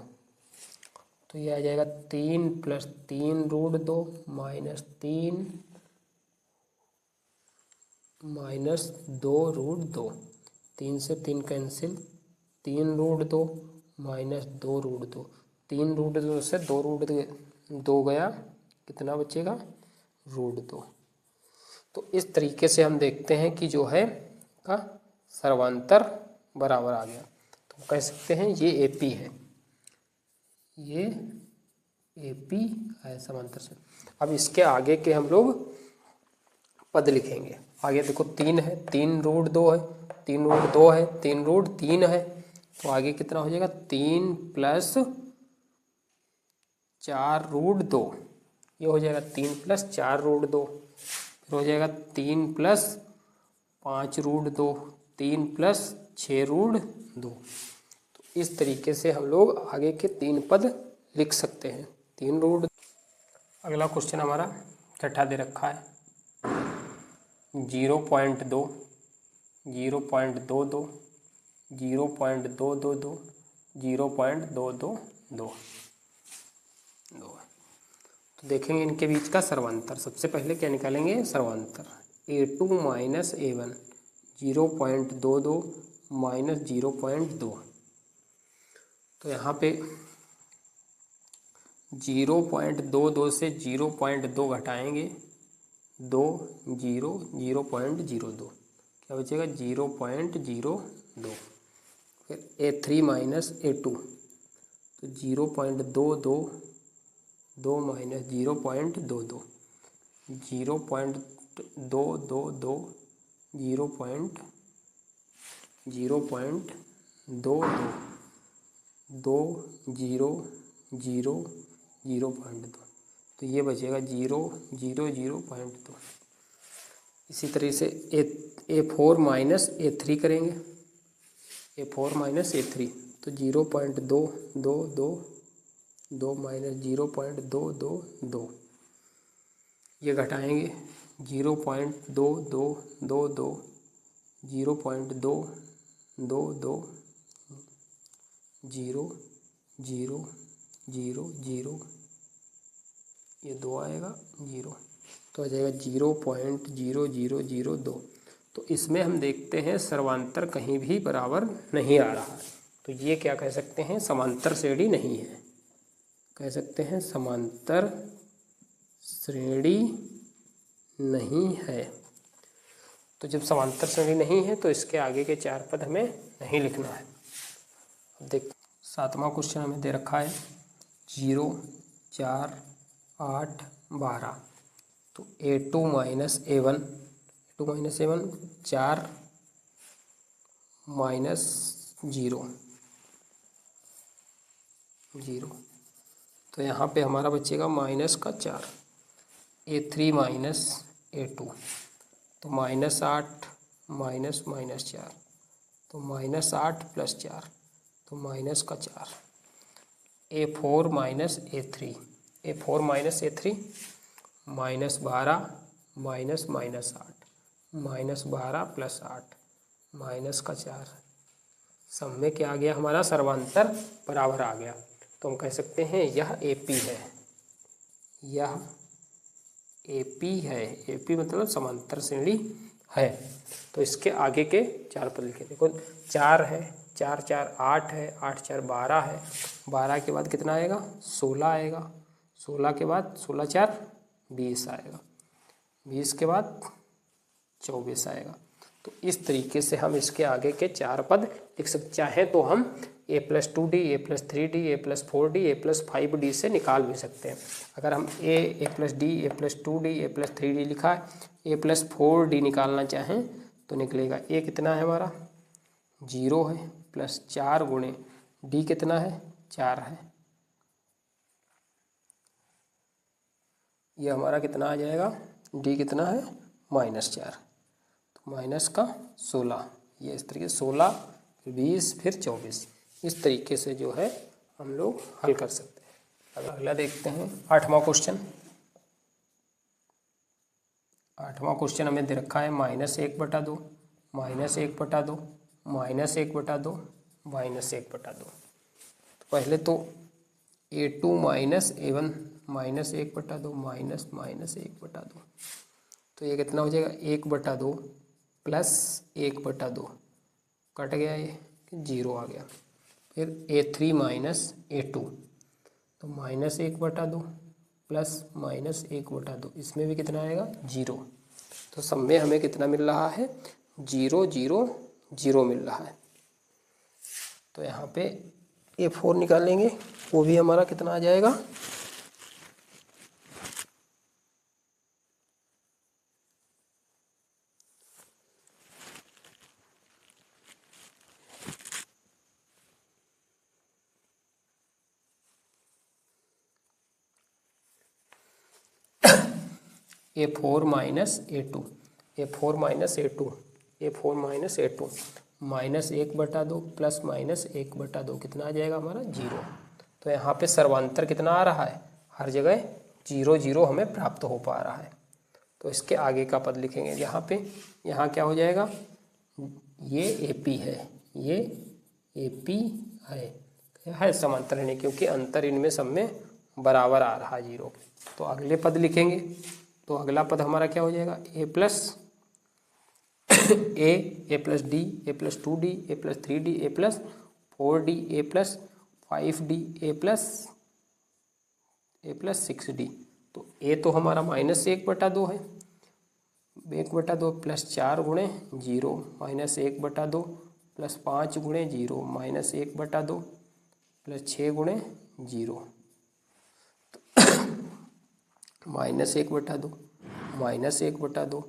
तो ये आ जाएगा 3 प्लस 3 √2 माइनस 3 माइनस 2 √2, 3 से 3 कैंसिल, 3 √2 माइनस 2 √2, 3 √2 से 2 √2 गया, कितना बचेगा √2। तो इस तरीके से हम देखते हैं कि जो है का सर्वांतर बराबर आ गया, तो कह सकते हैं ये AP है, ये AP है समांतर से। अब इसके आगे के हम लोग पद लिखेंगे। आगे देखो 3 है, 3 √2 है, 3 √2 है, 3 √3 है, तो आगे कितना हो जाएगा 3 प्लस 4 √2, ये हो जाएगा 3 प्लस 4 √2, फिर हो जाएगा 3 प्लस 5 √2, 3 प्लस 6 √2। तो इस तरीके से हम लोग आगे के 3 पद लिख सकते हैं, 3 √2। अगला क्वेश्चन हमारा छठा दे रखा है 0.2, 0.22, 0.222, 0.222। तो देखेंगे इनके बीच का सर्वांतर। सबसे पहले क्या निकालेंगे सर्वांतर, a2 माइनस a1, 0.22 माइनस 0.2, तो यहाँ पे 0.22 से 0.2 घटाएंगे 2 0 0.02, क्या बचेगा 0.02। फिर a3 माइनस a2, तो 0.22 2 माइनस 0.22, 0.222 0.022 2 0 0 0.2, तो ये बचेगा 0 0 0.2। इसी तरह से a4 माइनस a3 करेंगे, a4 माइनस a3, तो 0.222 माइनस 0.222, ये घटाएंगे 0.2222 0.222 0 0 0 0, ये 2 आएगा 0, तो आ जाएगा 0.0002। तो इसमें हम देखते हैं सर्वांतर कहीं भी बराबर नहीं आ रहा, तो ये क्या कह सकते हैं, समांतर श्रेणी नहीं है। कह सकते हैं समांतर श्रेणी नहीं है। तो जब समांतर श्रेणी नहीं है तो इसके आगे के 4 पद हमें नहीं लिखना है। अब देख 7वां क्वेश्चन हमें दे रखा है 0, 4, 8, 12। तो A2 माइनस A1, 4 माइनस 0, तो यहाँ पे हमारा बचेगा माइनस का 4। A3 माइनस A2, तो -8 माइनस 4, तो -8 + 4, तो माइनस का 4। A4 minus A3, A4 minus A3, -12 minus -8, -12 + 8, minus का 4। सब में क्या आ गया हमारा, सर्वांतर बराबर आ गया। तो हम कह सकते हैं यह AP है, यह AP है। AP मतलब समांतर श्रेणी है। तो इसके आगे के 4 पद लिखे। देखो 4 है, 4 4 8 है, 8 4 12 है, 12 के बाद कितना आएगा, 16 आएगा, 16 के बाद 16 4 20 आएगा, 20 के बाद 24 आएगा। तो इस तरीके से हम इसके आगे के 4 पद लिख सकते। चाहे तो हम A+2D, A+3D, A+4D, A+5D से निकाल भी सकते हैं। अगर हम A+D, A+2D, A+3D लिखा है, A+4D निकालना चाहें तो निकलेगा। A कितना है हमारा, 0 है, +4 गुणे D कितना है, 4 है। ये हमारा कितना आ जाएगा, D कितना है, -4, तो माइनस का 16। ये इस तरीके 16 फिर 20 फिर 24, इस तरीके से जो है हम लोग हल कर सकते हैं। अब अगला देखते हैं 8वां क्वेश्चन। 8वां क्वेश्चन हमें दे रखा है -1/2, -1/2, -1/2, -1/2। तो पहले तो A2 माइनस A1, -1/2, -1/2। तो ये कितना हो जाएगा, 1/2 + 1/2, कट गया, ये 0 आ गया। फिर A3 माइनस A2, तो -1/2 + -1/2, इसमें भी कितना आएगा, 0। तो सब में हमें कितना मिल रहा है, 0 0 0 मिल रहा है। तो यहाँ पे A4 निकालेंगे, वो भी हमारा कितना आ जाएगा, A4 minus A2, A4 minus A2, A4 minus A2, -1/2 + -1/2 कितना आ जाएगा हमारा, 0। तो यहाँ पे सर्वांतर कितना आ रहा है, हर जगह 0 0 हमें प्राप्त हो पा रहा है। तो इसके आगे का पद लिखेंगे यहाँ पे, यहाँ क्या हो जाएगा, ये AP है, ये AP है समांतर नहीं, क्योंकि अंतर इनमें सब में बराबर आ रहा है 0। तो अगले पद लिखेंगे, तो अगला पद हमारा क्या हो जाएगा, A+D, A+2D, A+3D, A+4D, A+5D, A+6D। तो A तो हमारा -1/2 है, 1/2 + 4 गुणे 0, -1/2 + 5 गुणे 0, -1/2 + 6 गुणे 0, -1/2, -1/2,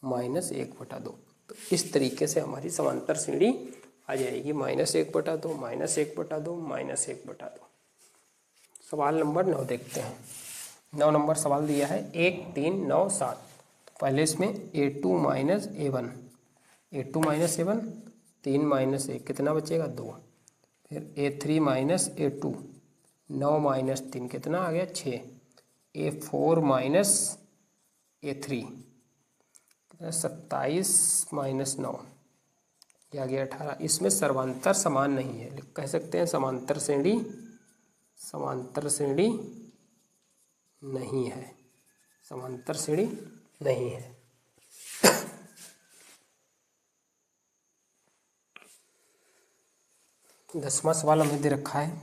-1/2। तो इस तरीके से हमारी समांतर श्रेणी आ जाएगी, -1/2, -1/2, -1/2। सवाल नंबर 9 देखते हैं। 9 नंबर सवाल दिया है 1 3 9 7। तो पहले इसमें A2 minus A1, A2 minus A1, 3 minus 1 कितना बचेगा, 2। फिर A3 माइनस A2, 9 माइनस 3 कितना आ गया, 6। A4 माइनस A3, 27 माइनस 9, यह आ गया 18। इसमें सर्वांतर समान नहीं है, कह सकते हैं समांतर श्रेणी नहीं है, समांतर श्रेणी नहीं है। दसवां सवाल हमें दे रखा है,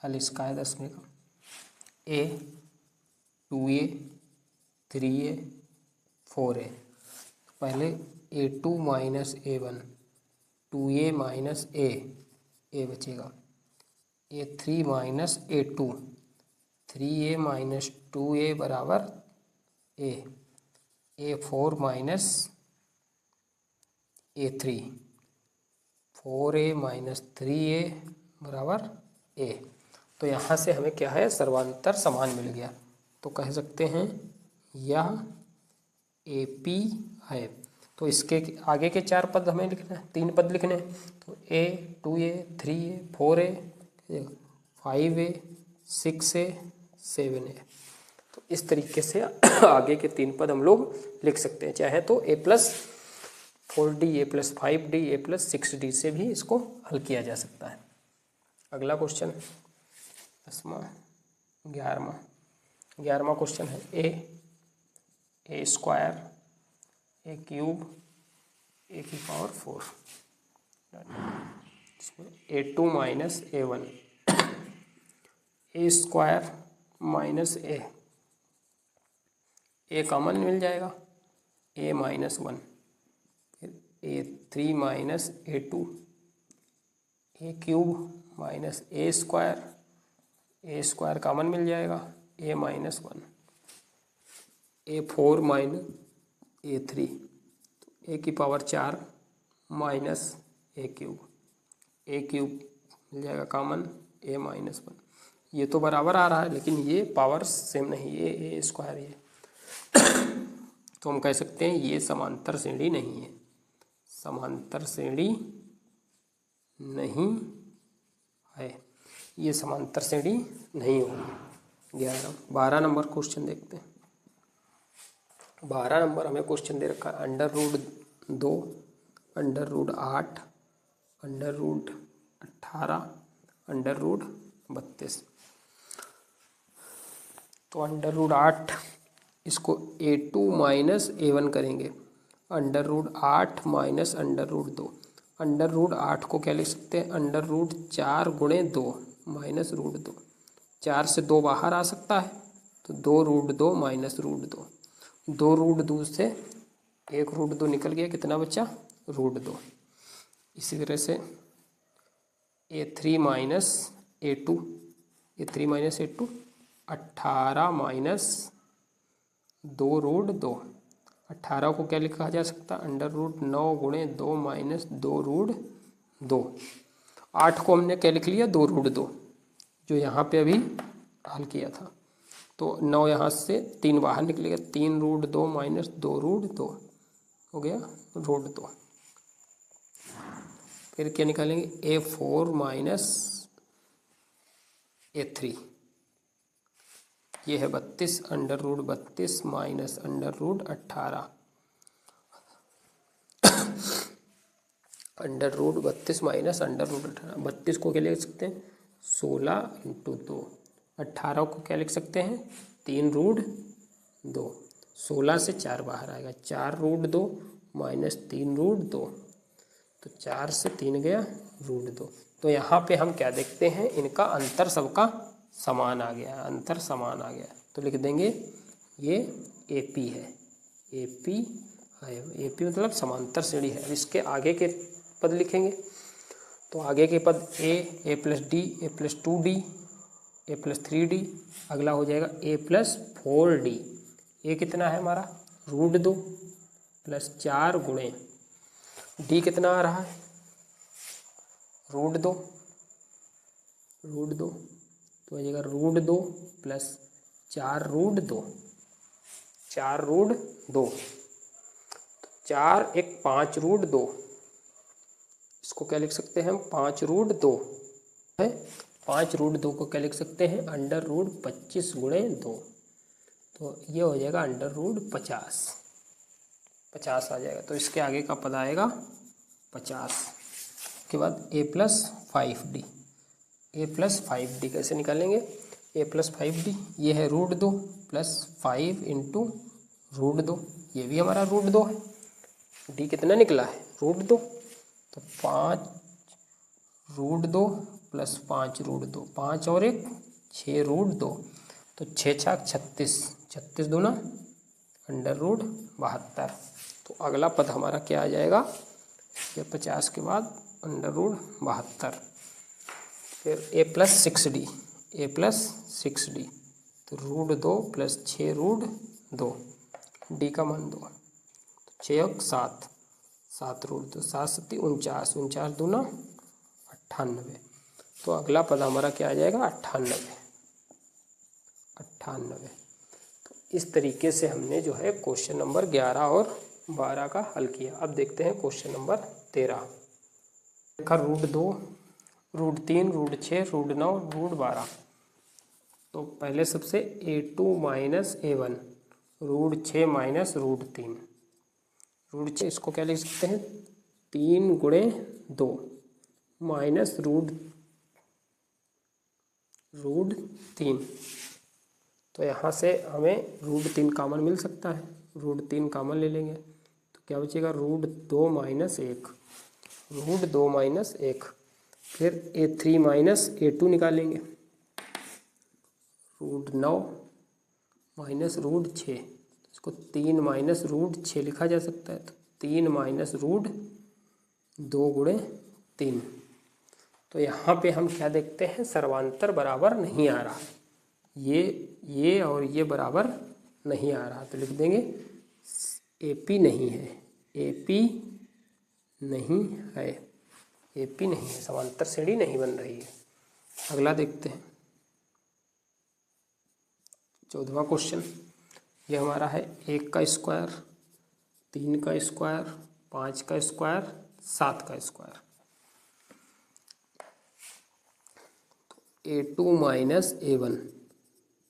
हल इसका है 10वें का। A 2A 3A 4A। पहले A2 minus A1, 2A minus A बचेगा, A3 minus A2, 3A minus 2A बराबर A, A4 minus A3, 4A minus 3A बराबर A। तो यहाँ से हमें क्या है, सर्वांतर समान मिल गया। तो कह सकते हैं यह AP है। तो इसके आगे के 4 पद हमें लिखना है, 3 पद लिखने हैं। तो A 2A 3A 4A 5A 6A 7A। तो इस तरीके से आगे के 3 पद हम लोग लिख सकते हैं। चाहे तो A plus 4D A plus 5D A plus 6D से भी इसको हल किया जा सकता है। अगला क्वेश्चन 11वां क्वेश्चन है A square A cube A की power 4, A2 minus A1, A square minus A common मिल जाएगा, A माइनस 1, फिर A3 minus A2, A cube minus A square common मिल जाएगा, A minus 1, A4 minus A3, तो A की पावर 4 माइनस A क्यूब मिल जाएगा कॉमन, A माइनस 1। ये तो बराबर आ रहा है लेकिन ये पावर सेम नहीं, ये A स्क्वायर ये तो हम कह सकते हैं ये समांतर श्रेणी नहीं है, समांतर श्रेणी नहीं है, ये समांतर श्रेणी नहीं होगी। 12 नंबर क्वेश्चन देखते हैं। 12 नंबर हमें क्वेश्चन दे रखा है √2, √8, √18, √32। तो √8 इसको A2 माइनस A1 करेंगे, √8 माइनस √2, √8 को क्या लिख सकते हैं, √4 गुणे 2 माइनस √2, 4 से 2 बाहर आ सकता है तो 2√2 माइनस √2, 2√2 से 1√2 निकल गया, कितना बचा √2। इसी तरह से A3 माइनस A2, 18 माइनस 2√2, 18 को क्या लिखा जा सकता है, √9 गुणे 2 माइनस 2√2। 8 को हमने क्या लिख लिया, 2√2, जो यहाँ पे अभी हल किया था। तो 9 यहाँ से 3 बाहर निकलेगा, 3√2 माइनस 2√2 हो गया √2। फिर क्या निकालेंगे, A4 माइनस A3, ये है 32, √32 माइनस √18, √32 माइनस √18। 32 को क्या लिख सकते हैं, 16 × 2। 18 को क्या लिख सकते हैं, 3√2। 16 से 4 बाहर आएगा, 4√2 माइनस 3√2, तो 4 से 3 गया √2। तो यहाँ पे हम क्या देखते हैं, इनका अंतर सबका समान आ गया, अंतर समान आ गया। तो लिख देंगे ये AP है, AP है, AP मतलब समांतर श्रेणी है। इसके आगे के पद लिखेंगे तो आगे के पद A plus D, A plus 2D, A plus 3D, अगला हो जाएगा A प्लस 4D। A कितना है हमारा, √2 प्लस 4 गुणे D कितना आ रहा है, √2, तो हो जाएगा √2 प्लस 4√2, 4√2, 4 1 5√2, इसको क्या लिख सकते हैं हम, 5√2 है, 5√2 को क्या लिख सकते हैं, √25 गुणे 2, तो ये हो जाएगा √50, 50 आ जाएगा। तो इसके आगे का पद आएगा 50। के बाद A plus 5D, A plus 5D कैसे निकालेंगे, ए प्लस 5d, ये है √2 प्लस 5 इंटू √2, ये भी हमारा √2 है। डी कितना निकला है? √2, तो 5 √2 प्लस 5 √2, 5 और 1 6 √2, तो 6 छाक 36, 36 दूना √72। तो अगला पद हमारा क्या आ जाएगा? ये 50 के बाद √72। फिर ए प्लस 6d, ए प्लस 6d, तो √2 प्लस 6 √2, डी का मान 2, 6 और 7, 7 √2, 7 7 49, 49 दूना 98। तो अगला पद हमारा क्या आ जाएगा? 98, 98। तो इस तरीके से हमने जो है क्वेश्चन नंबर 11 और 12 का हल किया। अब देखते हैं क्वेश्चन नंबर 13। देखा √2, √3, √6, √9, √12। तो पहले सबसे a2 माइनस a1, √6 माइनस √3, √6 इसको क्या लिख सकते हैं? 3 गुणे 2 माइनस √3। तो यहाँ से हमें √3 कॉमन मिल सकता है, √3 कॉमन ले लेंगे तो क्या बचेगा? √2 माइनस 1, √2 माइनस 1। फिर a3 माइनस a2 निकालेंगे, √9 माइनस √6, इसको 3 माइनस √6 लिखा जा सकता है। तो 3 माइनस √2 गुणे 3। तो यहाँ पे हम क्या देखते हैं? सर्वांतर बराबर नहीं आ रहा, ये और ये बराबर नहीं आ रहा, तो लिख देंगे AP नहीं है, AP नहीं है, AP नहीं है, समांतर श्रेणी नहीं बन रही है। अगला देखते हैं 14वां क्वेश्चन। ये हमारा है 1 का स्क्वायर, 3 का स्क्वायर, 5 का स्क्वायर, 7 का स्क्वायर। तो a2 माइनस a1,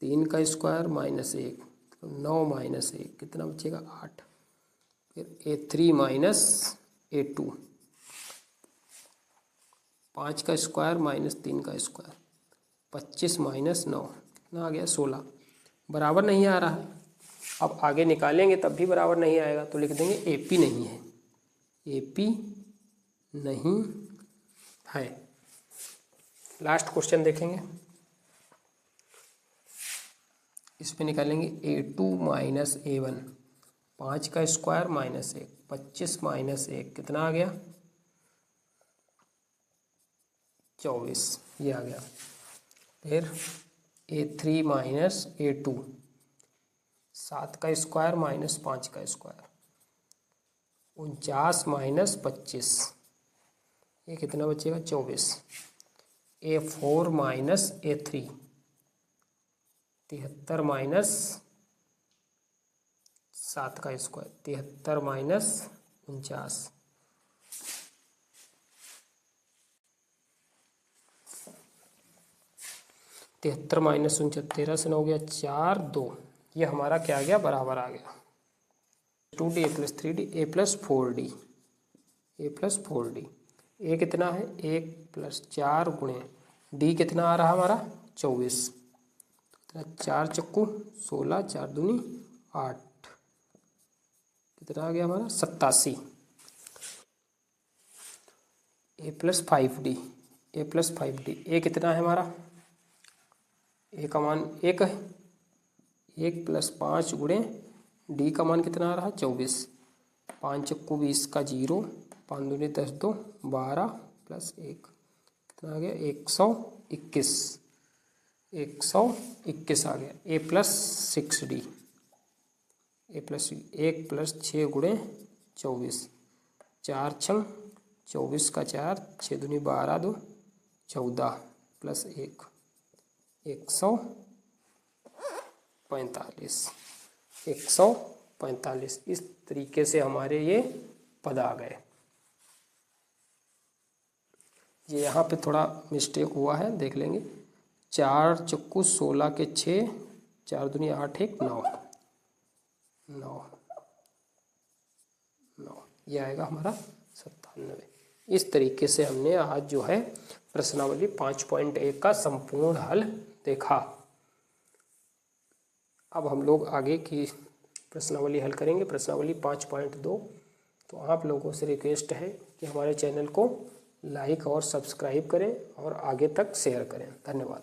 3 का स्क्वायर माइनस 1, तो 9 माइनस 1 कितना बचेगा? 8। फिर a3 माइनस a2, 5 का स्क्वायर माइनस 3 का स्क्वायर, 25 माइनस 9 कितना आ गया? 16। बराबर नहीं आ रहा है, अब आगे निकालेंगे तब भी बराबर नहीं आएगा, तो लिख देंगे AP नहीं है, AP नहीं है। लास्ट क्वेश्चन देखेंगे, इस पे निकालेंगे a2 माइनस a1, 5 का स्क्वायर माइनस 1, 25 माइनस 1 कितना आ गया? 24, ये आ गया। फिर a3 माइनस a2, 7 का स्क्वायर माइनस 5 का स्क्वायर, 49 माइनस 25, ये कितना बचेगा? 24। a4 माइनस a3, 73 माइनस 7 का स्क्वायर, 73 माइनस 49, 73 माइनस 49, 13 से 9 हो गया 4, 2, ये हमारा क्या आ गया? बराबर आ गया। 2d a plus 3d a plus 4d, a plus 4d, a कितना है? 1 प्लस 4 गुणे d कितना आ रहा हमारा? 24, 4 चक्कू 16, 4 दूनी 8, कितना आ गया हमारा? 87। a plus 5d, a plus 5d, a कितना है हमारा? a का मान 1 है, 1 प्लस 5 गुणे d का मान कितना आ रहा? 24, 5 चक्कू 20 का 0, 5 दूनी 10, 2 12 प्लस 1 कितना आ गया? 121, 121 आ गया। a plus 6d, a plus 1 plus 6 गुणे 24, 4 छंग 24 का 4, 6 दूनी 12, 2 14 प्लस 1, 145, 145। इस तरीके से हमारे ये पद आ गए। ये यहाँ पे थोड़ा मिस्टेक हुआ है, देख लेंगे। 4 चक्कू 16 के 6, 4 दूनी 8, 1 9, 9, 9, ये आएगा हमारा 97। इस तरीके से हमने आज जो है प्रश्नावली 5.1 का संपूर्ण हल देखा। अब हम लोग आगे की प्रश्नावली हल करेंगे, प्रश्नावली 5.2। तो आप लोगों से रिक्वेस्ट है कि हमारे चैनल को लाइक और सब्सक्राइब करें और आगे तक शेयर करें। धन्यवाद।